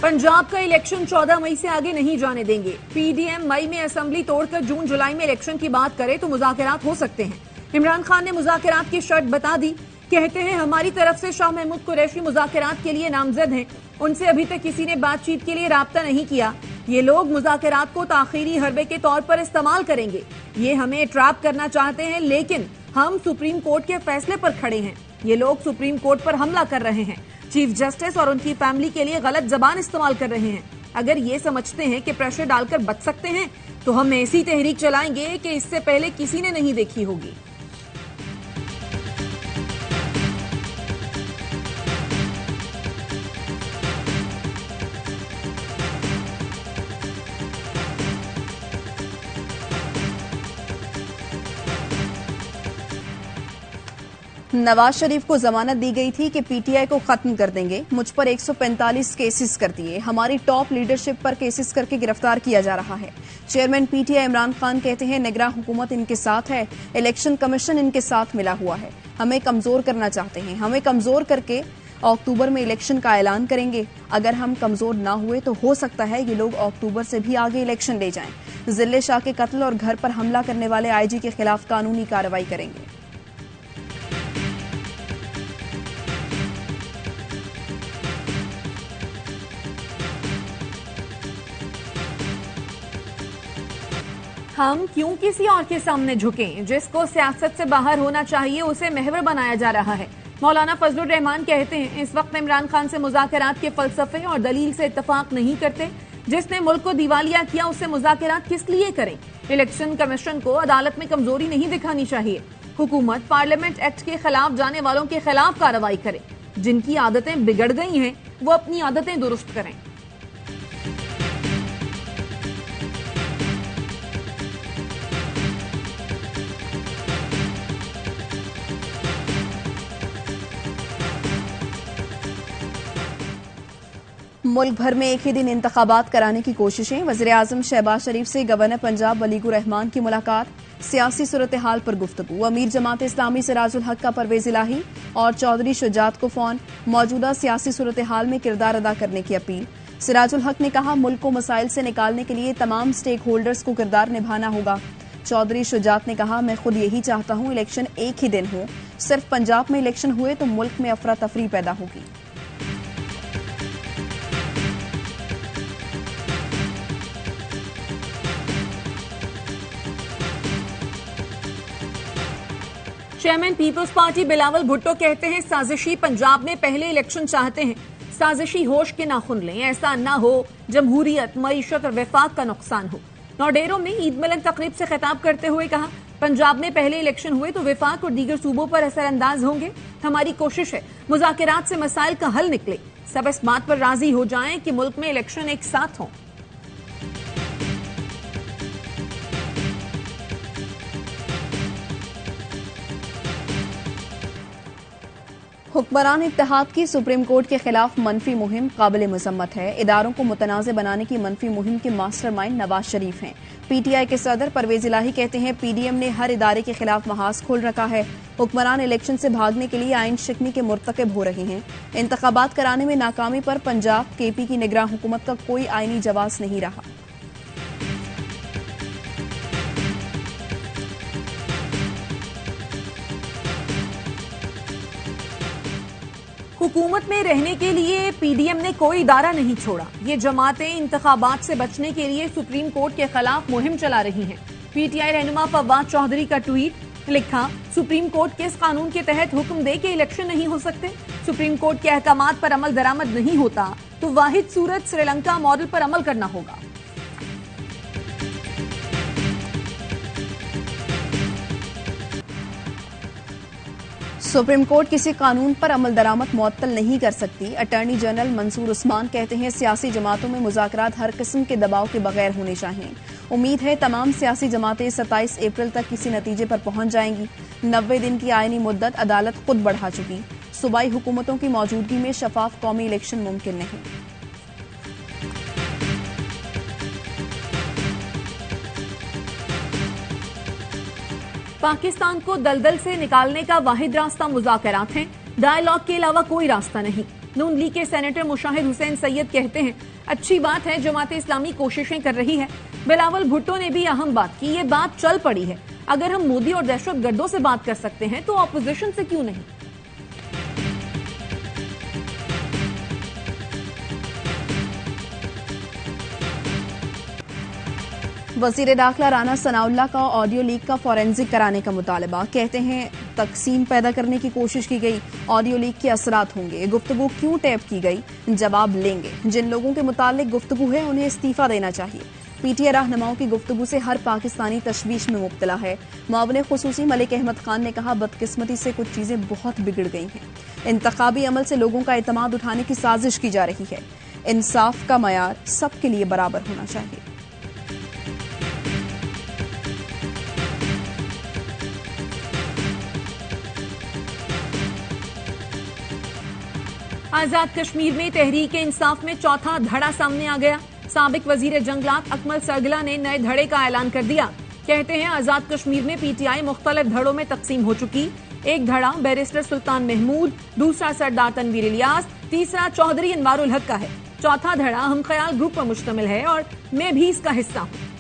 पंजाब का इलेक्शन 14 मई से आगे नहीं जाने देंगे। पीडीएम मई में असेंबली तोड़कर जून जुलाई में इलेक्शन की बात करे तो मुज़ाकरात हो सकते हैं। इमरान खान ने मुज़ाकरात की शर्त बता दी। कहते हैं हमारी तरफ से शाह महमूद कुरैशी मुज़ाकरात के लिए नामजद हैं। उनसे अभी तक किसी ने बातचीत के लिए राब्ता नहीं किया। ये लोग मुज़ाकरात को ताखीरी हरबे के तौर पर इस्तेमाल करेंगे। ये हमें ट्रैप करना चाहते हैं, लेकिन हम सुप्रीम कोर्ट के फैसले पर खड़े हैं। ये लोग सुप्रीम कोर्ट पर हमला कर रहे हैं। चीफ जस्टिस और उनकी फैमिली के लिए गलत जबान इस्तेमाल कर रहे हैं। अगर ये समझते हैं कि प्रेशर डालकर बच सकते हैं तो हम ऐसी तहरीक चलाएंगे कि इससे पहले किसी ने नहीं देखी होगी। नवाज शरीफ को जमानत दी गई थी कि पीटीआई को खत्म कर देंगे। मुझ पर 145 केसेस कर दिए। हमारी टॉप लीडरशिप पर केसेस करके गिरफ्तार किया जा रहा है। चेयरमैन पीटीआई इमरान खान कहते हैं निगरान हुकूमत इनके साथ है, इलेक्शन कमीशन इनके साथ मिला हुआ है। हमें कमजोर करना चाहते हैं। हमें कमजोर करके अक्टूबर में इलेक्शन का ऐलान करेंगे। अगर हम कमजोर ना हुए तो हो सकता है ये लोग अक्टूबर से भी आगे इलेक्शन ले जाएं। जिले शाह के कत्ल और घर पर हमला करने वाले आईजी के खिलाफ कानूनी कार्रवाई करेंगे। हम क्यों किसी और के सामने झुकें? जिसको सियासत से बाहर होना चाहिए उसे महवर बनाया जा रहा है। मौलाना फजलुर रहमान कहते हैं इस वक्त इमरान खान से मुज़ाकरात के फलसफे और दलील से इत्तफाक नहीं करते। जिसने मुल्क को दिवालिया किया उससे मुज़ाकरात किस लिए करें? इलेक्शन कमीशन को अदालत में कमजोरी नहीं दिखानी चाहिए। हुकूमत पार्लियामेंट एक्ट के खिलाफ जाने वालों के खिलाफ कार्रवाई करे। जिनकी आदतें बिगड़ गई हैं वो अपनी आदतें दुरुस्त करें। मुल्क भर में एक ही दिन इंतखाबात कराने की कोशिशें। वज़ीर-ए-आज़म शहबाज शरीफ से गवर्नर पंजाब वलीकुर रहमान की मुलाकात। सियासी सूरत हाल पर गुफ्तगू। अमीर जमात इस्लामी सिराजुल हक का परवेज इलाही और चौधरी शुजात को फोन। मौजूदा सियासी सूरत हाल में किरदार अदा करने की अपील। सिराजुल हक ने कहा मुल्क को मसाइल से निकालने के लिए तमाम स्टेक होल्डर्स को किरदार निभाना होगा। चौधरी शुजात ने कहा मैं खुद यही चाहता हूँ इलेक्शन एक ही दिन हो। सिर्फ पंजाब में इलेक्शन हुए तो मुल्क में अफरा तफरी पैदा होगी। Chairman peoples party Bilawal Bhutto कहते हैं साजिशी पंजाब में पहले इलेक्शन चाहते हैं। साजिशी होश के नाखुन लें। ऐसा ना हो जमहूरियत, मईशत और वफाक का नुकसान हो। नौडेरो में ईद मिलन तकरीब से खिताब करते हुए कहा पंजाब में पहले इलेक्शन हुए तो वफाक और दीगर सूबों पर असरअंदाज होंगे। हमारी कोशिश है मुज़ाकरात से मसाइल का हल निकले। सब इस बात पर राजी हो जाएं कि मुल्क में इलेक्शन एक साथ हों। हुक्मरान इत्तेहाद की सुप्रीम कोर्ट के खिलाफ मनफी मुहिम काबिल मजम्मत है। इदारों को मुतनाज़ बनाने की मनफी मुहिम के मास्टरमाइंड नवाज शरीफ हैं। पीटीआई के सदर परवेज इलाही कहते हैं पीडीएम ने हर इदारे के खिलाफ महाज खोल रखा है। हुक्मरान इलेक्शन से भागने के लिए आइन शिकनी के मुर्तकिब हो रहे हैं। इंतखाबात कराने में नाकामी पर पंजाब केपी की निगरान हुकूमत का कोई आइनी जवाब नहीं रहा। हुकूमत में रहने के लिए पीडीएम ने कोई इदारा नहीं छोड़ा। ये जमातें इंतखाबात से बचने के लिए सुप्रीम कोर्ट के खिलाफ मुहिम चला रही हैं। पीटीआई रहनुमा फवाद चौधरी का ट्वीट लिखा सुप्रीम कोर्ट किस कानून के तहत हुक्म दे के इलेक्शन नहीं हो सकते? सुप्रीम कोर्ट के अहकामात पर अमल दरामद नहीं होता तो वाहिद सूरत श्रीलंका मॉडल पर अमल करना होगा। सुप्रीम कोर्ट किसी कानून पर अमल दरामद मुअत्तल नहीं कर सकती। अटॉर्नी जनरल मंसूर उस्मान कहते हैं सियासी जमातों में मुज़ाकरात हर किस्म के दबाव के बगैर होने चाहिए। उम्मीद है तमाम सियासी जमातें 27 अप्रैल तक किसी नतीजे पर पहुंच जाएंगी। 90 दिन की आईनी मुद्दत अदालत खुद बढ़ा चुकी। सूबाई हुकूमतों की मौजूदगी में शफाफ कौमी इलेक्शन मुमकिन नहीं। पाकिस्तान को दलदल से निकालने का वाहिद रास्ता मुज़ाकरात हैं। डायलॉग के अलावा कोई रास्ता नहीं। नून लीग के सेनेटर मुशाहिद हुसैन सैयद कहते हैं, अच्छी बात है जमात इस्लामी कोशिशें कर रही है। बिलावल भुट्टो ने भी अहम बात की, ये बात चल पड़ी है। अगर हम मोदी और दहशतगर्दों से बात कर सकते हैं तो ऑपोजिशन से क्यों नहीं। वजीर दाखिला राना सनाउल्लाह का ऑडियो लीक का फॉरेंसिक कराने का मुतालबा। कहते हैं तकसीम पैदा करने की कोशिश की गई, ऑडियो लीक के असरात होंगे। गुफ्तगू क्यों टैप की गई, जवाब लेंगे। जिन लोगों के मुतालिक गुफ्तगू है उन्हें इस्तीफा देना चाहिए। पीटीआई रहनुमाओं की गुफ्तगू से हर पाकिस्तानी तशवीश में मुब्तला है। मुआविन खुसूसी मलिक अहमद खान ने कहा, बदकिस्मती से कुछ चीजें बहुत बिगड़ गई हैं। इंतखाबी अमल से लोगों का एतमाद उठाने की साजिश की जा रही है। इंसाफ का मयार सबके लिए बराबर होना चाहिए। आजाद कश्मीर में तहरीक इंसाफ में चौथा धड़ा सामने आ गया। साबिक वजीर जंगलात अकमल सरगला ने नए धड़े का ऐलान कर दिया। कहते हैं, आजाद कश्मीर में पीटीआई मुख्तलिफ धड़ों में तकसीम हो चुकी। एक धड़ा बैरिस्टर सुल्तान महमूद, दूसरा सरदार तनवीर इलियास, तीसरा चौधरी अनवारुल हक का है। चौथा धड़ा हम ख्याल ग्रुप पर मुश्तमिल है और मैं भी इसका हिस्सा हूं।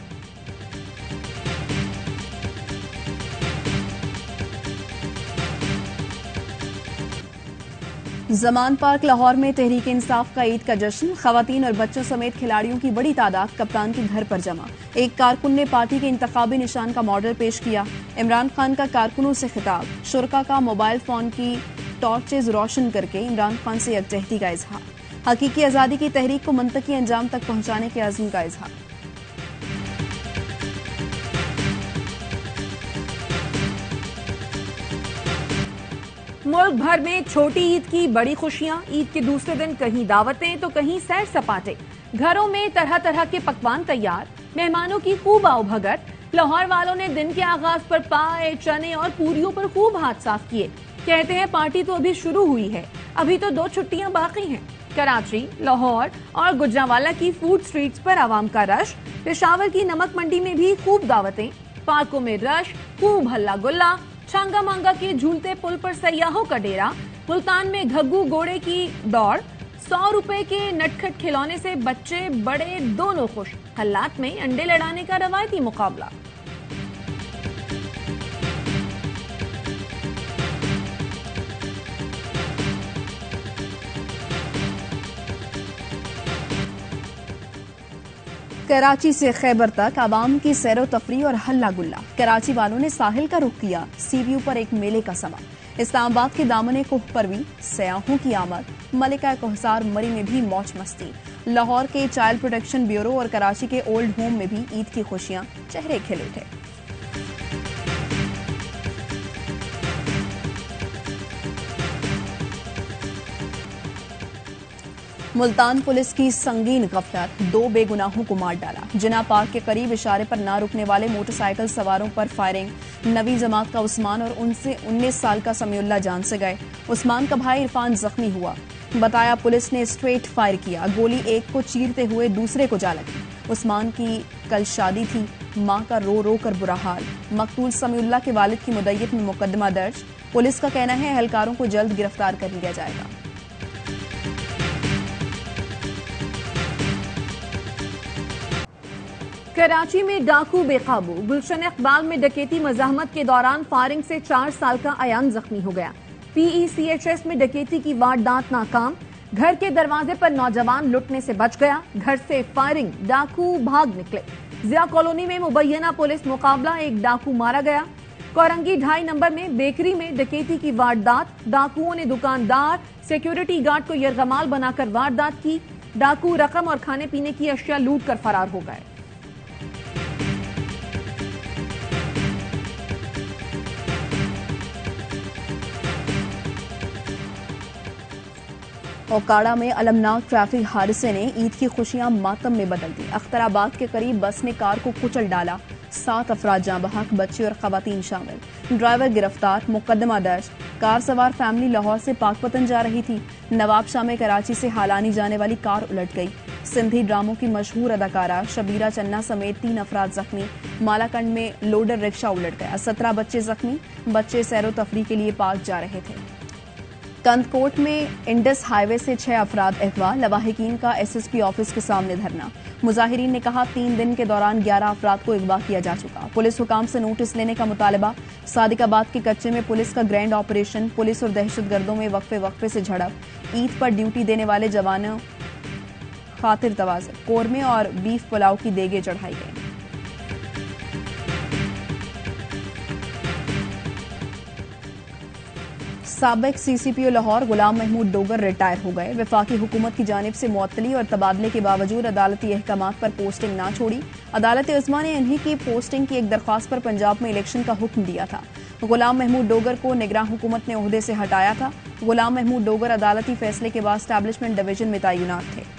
जमान पार्क लाहौर में तहरीक इंसाफ का ईद का जश्न। खवातीन और बच्चों समेत खिलाड़ियों की बड़ी तादाद कप्तान के घर पर जमा। एक कारकुन ने पार्टी के इंतखाबी निशान का मॉडल पेश किया। इमरान खान का कारकुनों से खिताब। शुरका का मोबाइल फोन की टॉर्चेज रोशन करके इमरान खान से यकजहती का इजहार। हकीकी आजादी की तहरीक को मंतकी अंजाम तक पहुंचाने के अज़्म का इजहार। मुल्क भर में छोटी ईद की बड़ी खुशियां। ईद के दूसरे दिन कहीं दावतें तो कहीं सैर सपाटे। घरों में तरह तरह के पकवान तैयार, मेहमानों की खूब आवभगत। लाहौर वालों ने दिन के आगाज पर पाए, चने और पूरियों पर खूब हाथ साफ किए। कहते हैं, पार्टी तो अभी शुरू हुई है, अभी तो 2 छुट्टियां बाकी हैं। कराची, लाहौर और गुजरांवाला की फूड स्ट्रीट्स पर आवाम का रश। पेशावर की नमक मंडी में भी खूब दावतें। पार्कों में रश, खूब हल्ला गुल्ला। छांगा मांगा के झूलते पुल पर सयाहों का डेरा। मुल्तान में घग्गू घोड़े की दौड़। 100 रुपए के नटखट खिलौने से बच्चे बड़े दोनों खुश। हल्लात में अंडे लड़ाने का रवायती मुकाबला। कराची से खैबर तक आवाम की सैरो तफरी और हल्ला गुल्ला। कराची वालों ने साहिल का रुख किया। सीव्यू पर एक मेले का समा। इस्लामाबाद के दामने कोह पर भी सयाहों की आमद। मलिका कोहसार मरी में भी मौज मस्ती। लाहौर के चाइल्ड प्रोटेक्शन ब्यूरो और कराची के ओल्ड होम में भी ईद की खुशियां, चेहरे खिले थे। मुल्तान पुलिस की संगीन गफलत। 2 बेगुनाहों को मार डाला। जिना पार्क के करीब इशारे पर ना रुकने वाले मोटरसाइकिल सवारों पर फायरिंग। नवी जमात का उस्मान और उनसे 19 साल का समीउल्लाह जान से गए। उस्मान का भाई इरफान जख्मी हुआ। बताया, पुलिस ने स्ट्रेट फायर किया। गोली एक को चीरते हुए दूसरे को जा लगी। उस्मान की कल शादी थी। मां का रो रो कर बुरा हाल। मकतूल समीउल्लाह के वालिद की मुद्दत में मुकदमा दर्ज। पुलिस का कहना है, एहलकारों को जल्द गिरफ्तार कर लिया जाएगा। कराची में डाकू बेकाबू। गुलशन इकबाल में डकैती मज़ाहमत के दौरान फायरिंग से 4 साल का अयान जख्मी हो गया। PECHS में डकैती की वारदात नाकाम। घर के दरवाजे पर नौजवान लुटने से बच गया। घर से फायरिंग, डाकू भाग निकले। जिया कॉलोनी में मुबैना पुलिस मुकाबला, एक डाकू मारा गया। कोरंगी 2.5 नंबर में बेकरी में डकैती की वारदात। डाकुओं ने दुकानदार, सिक्योरिटी गार्ड को यरगमाल बनाकर वारदात की। डाकू रकम और खाने पीने की अशिया लूट कर फरार हो गए। ओकाड़ा में अलमनाक ट्रैफिक हादसे ने ईद की खुशियां मातम में बदल दी। अख्तराबाद के करीब बस ने कार को कुचल डाला। 7 अफराद जाँ बहक, बच्चे और खवातीन शामिल। ड्राइवर गिरफ्तार, मुकदमा दर्ज। कार सवार फैमिली लाहौर से पाकपतन जा रही थी। नवाबशाह में कराची से हालानी जाने वाली कार उलट गई। सिंधी ड्रामों की मशहूर अदाकारा शबीरा चन्ना समेत 3 अफराद जख्मी। मालाकंड में लोडर रिक्शा उलट गया। 17 बच्चे जख्मी। बच्चे सैरो तफरी के लिए पार्क जा रहे थे। कंदकोट में इंडस हाईवे से 6 अफराद अगवा, लवाहिकीन का एसएसपी ऑफिस के सामने धरना। मुजाहिरीन ने कहा 3 दिन के दौरान 11 अफराद को अगवा किया जा चुका। पुलिस हुकाम से नोटिस लेने का मुतालबा। सादिकाबाद के कच्चे में पुलिस का ग्रैंड ऑपरेशन। पुलिस और दहशतगर्दों में वक्फे से झड़प। ईद पर ड्यूटी देने वाले जवानों खातिर तवाज़े, कोरमे और बीफ पुलाव की देगे चढ़ाई गई। साबिक सीसीपीओ लाहौर गुलाम महमूद डोगर रिटायर हो गए। वफाकी हुकूमत की जानिब से मुअत्तली और तबादले के बावजूद अदालती अहकामात पर पोस्टिंग ना छोड़ी। अदालत इज़्मा ने इन्हीं की पोस्टिंग की एक दरख्वास्त पर पंजाब में इलेक्शन का हुक्म दिया था। गुलाम महमूद डोगर को निगरान हुकूमत ने ओहदे से हटाया था। गुलाम महमूद डोगर अदालती फैसले के बाद एस्टैब्लिशमेंट डिवीजन में तैनात थे।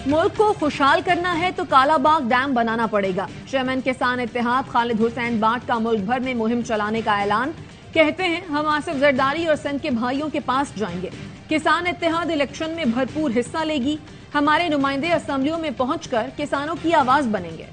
मुल्क को खुशहाल करना है तो कालाबाग डैम बनाना पड़ेगा। चेयरमैन किसान इत्तेहाद खालिद हुसैन बाट का मुल्क भर में मुहिम चलाने का ऐलान। कहते हैं हम आसिफ जरदारी और सिंध के भाइयों के पास जाएंगे। किसान इत्तेहाद इलेक्शन में भरपूर हिस्सा लेगी। हमारे नुमाइंदे असेंबलियों में पहुंचकर किसानों की आवाज बनेंगे।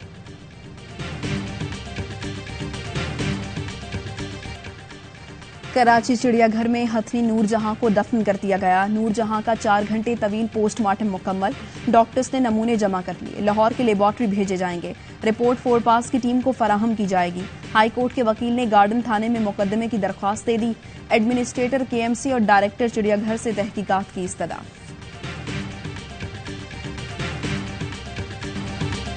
कराची चिड़ियाघर में हथनी नूरजहां को दफन कर दिया गया। नूरजहां का 4 घंटे तवील पोस्टमार्टम मुकम्मल। डॉक्टर्स ने नमूने जमा कर लिए। लाहौर की लेबॉर्ट्री भेजे जाएंगे। रिपोर्ट 4 पास की टीम को फराहम की जाएगी। हाई कोर्ट के वकील ने गार्डन थाने में मुकदमे की दरख्वास्त दे दी। एडमिनिस्ट्रेटर केएमसी और डायरेक्टर चिड़ियाघर से तहकीकात की इस्तदा।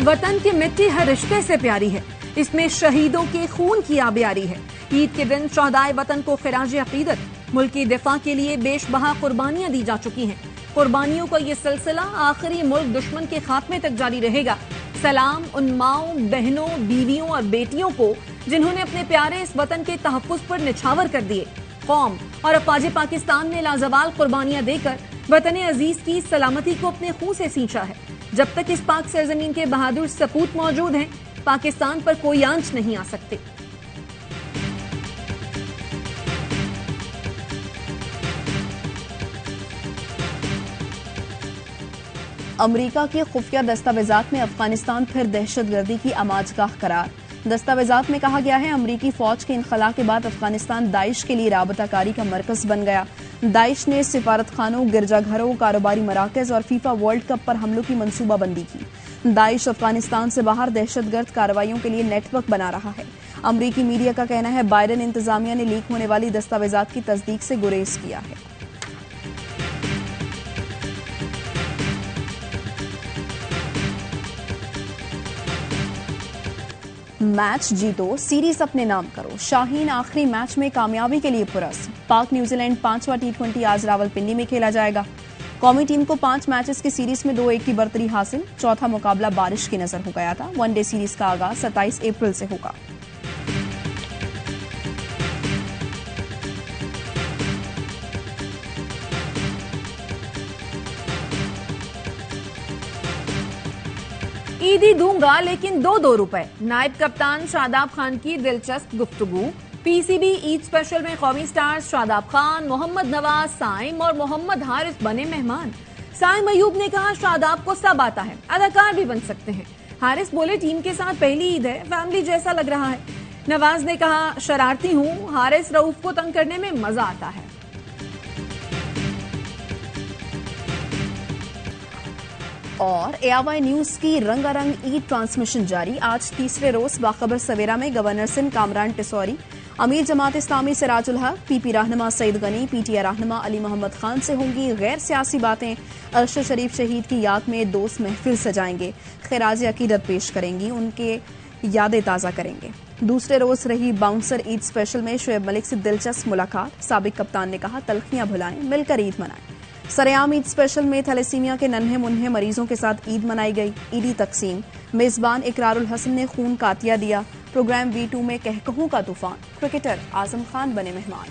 वतन की मिट्टी हर रिश्ते से प्यारी है। इसमें शहीदों के खून की आबियारी है। ईद के दिन शहदाए वतन को खिराज अकीदत। मुल्क की दिफा के लिए बेशबहा कुर्बानियां दी जा चुकी हैं। कुर्बानियों का ये सिलसिला आखिरी मुल्क दुश्मन के खात्मे तक जारी रहेगा। सलाम उन माओं, बहनों, बीवियों और बेटियों को जिन्होंने अपने प्यारे इस वतन के तहफ्फुज पर निछावर कर दिए। कौम और अफवाज पाकिस्तान ने लाजवाल कुर्बानियां देकर वतन अजीज की सलामती को अपने खून से सींचा है। जब तक इस पाक सरजमीन के बहादुर सपूत मौजूद हैं, पाकिस्तान पर कोई आंच नहीं आ सकती। अमरीका के खुफिया दस्तावेजात में अफगानिस्तान फिर दहशतगर्दी की आमाजगाह करार। दस्तावेजात में कहा गया है अमरीकी फौज के इनखला के बाद अफगानिस्तान दाइश के लिए राबताकारी का मरकज बन गया। दाइश ने सिफारतखानों, गिरजाघरों, कारोबारी मराकज और फीफा वर्ल्ड कप पर हमलों की मंसूबाबंदी की। दाइश अफगानिस्तान से बाहर दहशतगर्द कार्रवाइयों के लिए नेटवर्क बना रहा है। अमरीकी मीडिया का कहना है बाइडेन इंतजामिया ने लीक होने वाली दस्तावेजात की तस्दीक से गुरेज किया है। मैच जीतो, सीरीज अपने नाम करो। शाहीन आखिरी मैच में कामयाबी के लिए पुरस। पाक न्यूजीलैंड 5वां T20 आज रावलपिंडी में खेला जाएगा। कौमी टीम को 5 मैचेस की सीरीज में 2-1 की बर्तरी हासिल। चौथा मुकाबला बारिश की नजर हो गया था। वनडे सीरीज का आगाज 27 अप्रैल से होगा। ईदी दूंगा लेकिन 2-2 रुपए। नायब कप्तान शादाब खान की दिलचस्प गुफ्तगू। पीसीबी ईद स्पेशल में कौमी स्टार्स शादाब खान, मोहम्मद नवाज, साइम और मोहम्मद हारिस बने मेहमान। साइम अयूब ने कहा शादाब को सब आता है, अदाकार भी बन सकते हैं। हारिस बोले टीम के साथ पहली ईद है, फैमिली जैसा लग रहा है। नवाज ने कहा शरारती हूं, हारिस रऊफ को तंग करने में मजा आता है। और एआवाई न्यूज की रंगारंग ईद ट्रांसमिशन जारी। आज तीसरे रोज बाखबर सवेरा में गवर्नर सिंध कामरान टिसौरी, अमीर जमात इस्लामी सिराजुल हक, पीपी रहनुमा सईद गनी, पीटीआई रहनुमा अली मोहम्मद खान से होंगी गैर सियासी बातें। अरशद शरीफ शहीद की याद में दोस्त महफिल सजाएंगे, खिराज अकीदत पेश करेंगी, उनके यादें ताज़ा करेंगे। दूसरे रोज रही बाउंसर ईद स्पेशल में शुएब मलिक से दिलचस्प मुलाकात। साबिक कप्तान ने कहा तलखियां भुलाएं, मिलकर ईद मनाएं। सरेआम ईद स्पेशल में थैलेसीमिया के नन्हे मुन्हे मरीजों के साथ ईद मनाई गई। ईदी तकसीम, मेजबान इकरारुल हसन ने खून का अतिया दिया। प्रोग्राम V2 में कहकहों का तूफान, क्रिकेटर आजम खान बने मेहमान।